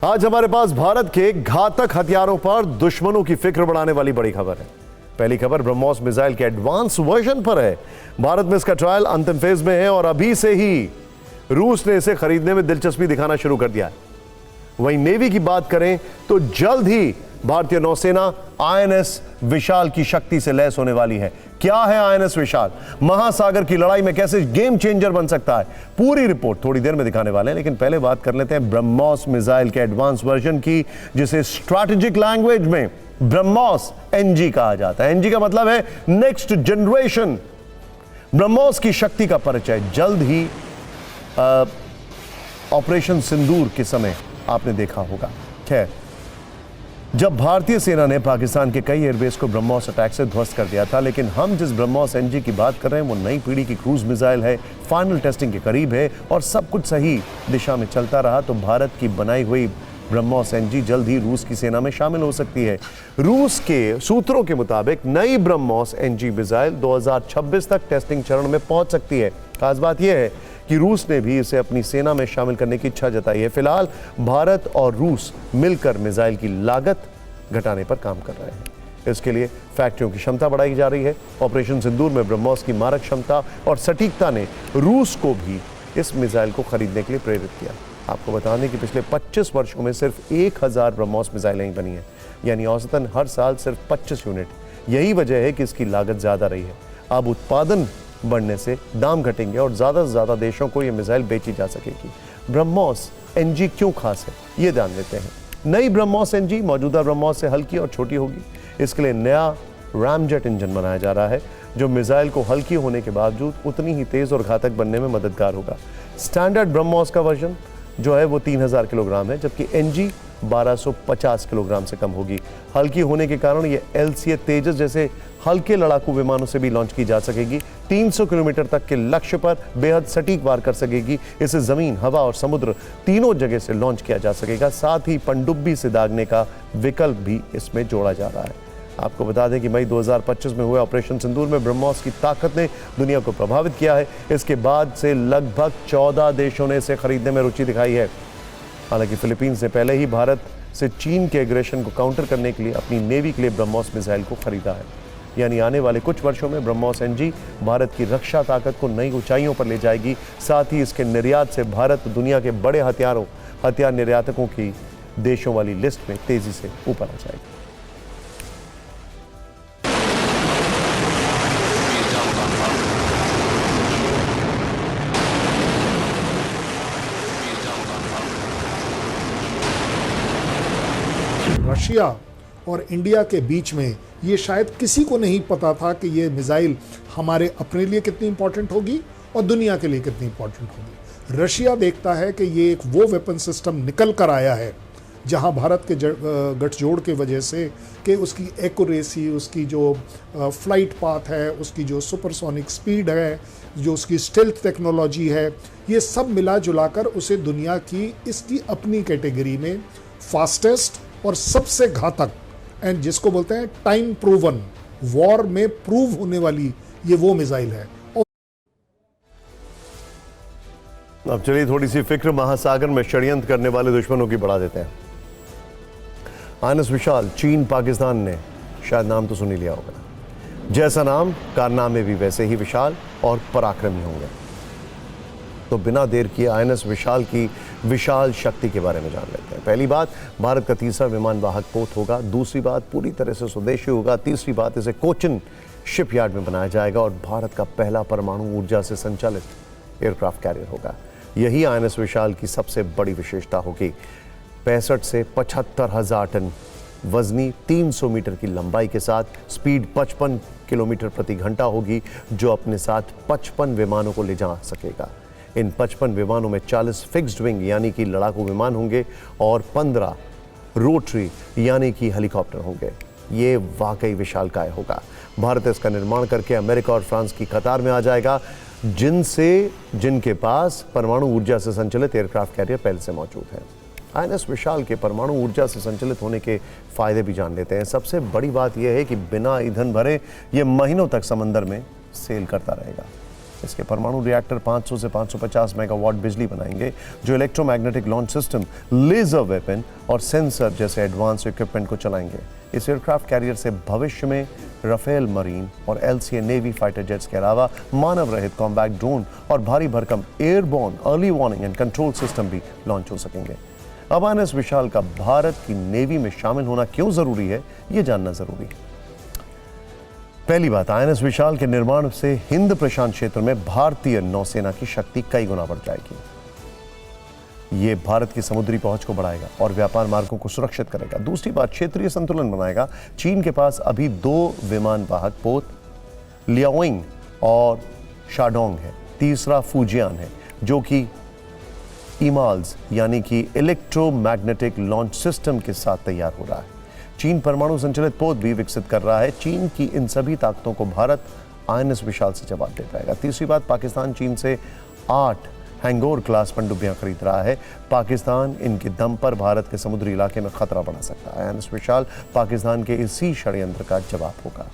आज हमारे पास भारत के घातक हथियारों पर दुश्मनों की फिक्र बढ़ाने वाली बड़ी खबर है। पहली खबर ब्रह्मोस मिसाइल के एडवांस वर्जन पर है। भारत में इसका ट्रायल अंतिम फेज में है और अभी से ही रूस ने इसे खरीदने में दिलचस्पी दिखाना शुरू कर दिया है। वहीं नेवी की बात करें तो जल्द ही भारतीय नौसेना आईएनएस विशाल की शक्ति से लैस होने वाली है। क्या है आईएनएस विशाल, महासागर की लड़ाई में कैसे गेम चेंजर बन सकता है, पूरी रिपोर्ट थोड़ी देर में दिखाने वाले हैं। लेकिन पहले बात कर लेते हैं ब्रह्मोस मिसाइल के एडवांस वर्जन की, जिसे स्ट्रैटेजिक लैंग्वेज में ब्रह्मोस एनजी कहा जाता है। एनजी का मतलब है नेक्स्ट जनरेशन। ब्रह्मोस की शक्ति का परिचय जल्द ही ऑपरेशन सिंदूर के समय आपने देखा होगा। खैर, जब भारतीय सेना ने पाकिस्तान के कई एयरबेस को ब्रह्मोस अटैक से ध्वस्त कर दिया था, लेकिन हम जिस ब्रह्मोस एनजी की बात कर रहे हैं वो नई पीढ़ी की क्रूज मिसाइल है, फाइनल टेस्टिंग के करीब है और सब कुछ सही दिशा में चलता रहा तो भारत की बनाई हुई ब्रह्मोस एनजी जल्द ही रूस की सेना में शामिल हो सकती है। रूस के सूत्रों के मुताबिक नई ब्रह्मोस एनजी मिसाइल 2026 तक टेस्टिंग चरण में पहुंच सकती है। खास बात यह है कि रूस ने भी इसे अपनी सेना में शामिल करने की इच्छा जताई है। फिलहाल भारत और रूस मिलकर मिसाइल की लागत घटाने पर काम कर रहे हैं। इसके लिए फैक्ट्रियों की क्षमता बढ़ाई जा रही है। ऑपरेशन सिंदूर में ब्रह्मोस की मारक क्षमता और सटीकता ने रूस को भी इस मिसाइल को खरीदने के लिए प्रेरित किया। आपको बता दें कि पिछले 25 वर्षों में सिर्फ 1000 ब्रह्मोस मिसाइलें ही बनी हैं, यानी औसतन हर साल सिर्फ 25 यूनिट। यही वजह है कि इसकी लागत ज़्यादा रही है। अब उत्पादन बढ़ने से दाम घटेंगे और ज़्यादा से ज़्यादा देशों को ये मिसाइल बेची जा सकेगी। ब्रह्मोस एनजी क्यों खास है, ये जान लेते हैं। नई ब्रह्मोस एनजी मौजूदा ब्रह्मोस से हल्की और छोटी होगी। इसके लिए नया रामजेट इंजन बनाया जा रहा है, जो मिसाइल को हल्की होने के बावजूद उतनी ही तेज़ और घातक बनने में मददगार होगा। स्टैंडर्ड ब्रह्मोस का वर्जन जो है वो 3000 किलोग्राम है, जबकि एनजी 1250 किलोग्राम से कम होगी। हल्की होने के कारण ये एलसीए तेजस जैसे हल्के लड़ाकू विमानों से भी लॉन्च की जा सकेगी। 300 किलोमीटर तक के लक्ष्य पर बेहद सटीक वार कर सकेगी। इसे जमीन, हवा और समुद्र तीनों जगह से लॉन्च किया जा सकेगा। साथ ही पनडुब्बी से दागने का विकल्प भी इसमें जोड़ा जा रहा है। आपको बता दें कि मई 2025 में हुए ऑपरेशन सिंदूर में ब्रह्मोस की ताकत ने दुनिया को प्रभावित किया है। इसके बाद से लगभग 14 देशों ने इसे खरीदने में रुचि दिखाई है। हालांकि फिलीपींस ने पहले ही भारत से चीन के एग्रेशन को काउंटर करने के लिए अपनी नेवी के लिए ब्रह्मोस मिसाइल को खरीदा है। यानी आने वाले कुछ वर्षों में ब्रह्मोस एनजी भारत की रक्षा ताकत को नई ऊंचाइयों पर ले जाएगी। साथ ही इसके निर्यात से भारत दुनिया के बड़े हथियार निर्यातकों की देशों वाली लिस्ट में तेजी से ऊपर आ जाएगी। रशिया और इंडिया के बीच में ये शायद किसी को नहीं पता था कि ये मिसाइल हमारे अपने लिए कितनी इंपॉर्टेंट होगी और दुनिया के लिए कितनी इंपॉर्टेंट होगी। रशिया देखता है कि ये एक वो वेपन सिस्टम निकल कर आया है जहां भारत के गठजोड़ के वजह से कि उसकी एक्यूरेसी, उसकी जो फ्लाइट पाथ है, उसकी जो सुपरसोनिक स्पीड है, जो उसकी स्टेल्थ टेक्नोलॉजी है, ये सब मिला जुलाकर उसे दुनिया की इसकी अपनी कैटेगरी में फास्टेस्ट और सबसे घातक एंड जिसको बोलते हैं टाइम प्रूवन, वॉर में प्रूव होने वाली ये वो मिसाइल है। अब चलिए थोड़ी सी फिक्र महासागर में षड्यंत्र करने वाले दुश्मनों की बढ़ा देते हैं। आईएनएस विशाल, चीन पाकिस्तान ने शायद नाम तो सुन ही लिया होगा। जैसा नाम, कारनामे भी वैसे ही विशाल और पराक्रमी होंगे। तो बिना देर किए आईएनएस विशाल की विशाल शक्ति के बारे में जान लेते हैं। पहली बात, भारत का तीसरा विमान वाहक पोत होगा। दूसरी बात, पूरी तरह से स्वदेशी होगा। तीसरी बात, इसे कोचिन शिपयार्ड में बनाया जाएगा और भारत का पहला परमाणु ऊर्जा से संचालित एयरक्राफ्ट कैरियर होगा। यही आईएनएस विशाल की सबसे बड़ी विशेषता होगी। 65 से 75,000 टन वजनी, 300 मीटर की लंबाई के साथ स्पीड 55 किलोमीटर प्रति घंटा होगी, जो अपने साथ 55 विमानों को ले जा सकेगा। इन 55 विमानों में 40 फिक्स्ड विंग यानी कि लड़ाकू विमान होंगे और 15 रोटरी यानी कि हेलीकॉप्टर होंगे। ये वाकई विशालकाय होगा। भारत इसका निर्माण करके अमेरिका और फ्रांस की कतार में आ जाएगा, जिनके पास परमाणु ऊर्जा से संचालित एयरक्राफ्ट कैरियर पहले से मौजूद है। आईएनएस विशाल के परमाणु ऊर्जा से संचालित होने के फायदे भी जान लेते हैं। सबसे बड़ी बात यह है कि बिना ईंधन भरे ये महीनों तक समंदर में सेल करता रहेगा। इसके परमाणु रिएक्टर 500 से 550 मेगावाट बिजली बनाएंगे, जो electromagnetic launch system, laser weapon और सेंसर जैसे एडवांस इक्विपमेंट को चलाएंगे। इस एयरक्राफ्ट कैरियर से भविष्य में राफेल मरीन और LCA नेवी फाइटर जेट्स के अलावा मानव रहित कॉम्बैट ड्रोन और भारी भरकम airborne early warning and control system भी लॉन्च हो सकेंगे। अब INS विशाल का भारत की नेवी में शामिल होना क्यों जरूरी है, यह जानना जरूरी है। पहली बात, INS विशाल के निर्माण से हिंद प्रशांत क्षेत्र में भारतीय नौसेना की शक्ति कई गुना बढ़ जाएगी। यह भारत की समुद्री पहुंच को बढ़ाएगा और व्यापार मार्गों को सुरक्षित करेगा। दूसरी बात, क्षेत्रीय संतुलन बनाएगा। चीन के पास अभी 2 विमान वाहक पोत लियाओइंग और शाडोंग है। तीसरा फुजियान है, जो कि ईमाल्स यानी कि इलेक्ट्रोमैग्नेटिक लॉन्च सिस्टम के साथ तैयार हो रहा है। चीन परमाणु संचालित पोत भी विकसित कर रहा है। चीन की इन सभी ताकतों को भारत INS विशाल से जवाब दे पाएगा। तीसरी बात, पाकिस्तान चीन से 8 हैंगोर क्लास पनडुब्बियां खरीद रहा है। पाकिस्तान इनके दम पर भारत के समुद्री इलाके में खतरा बढ़ा सकता है। INS विशाल पाकिस्तान के इसी षड्यंत्र का जवाब होगा।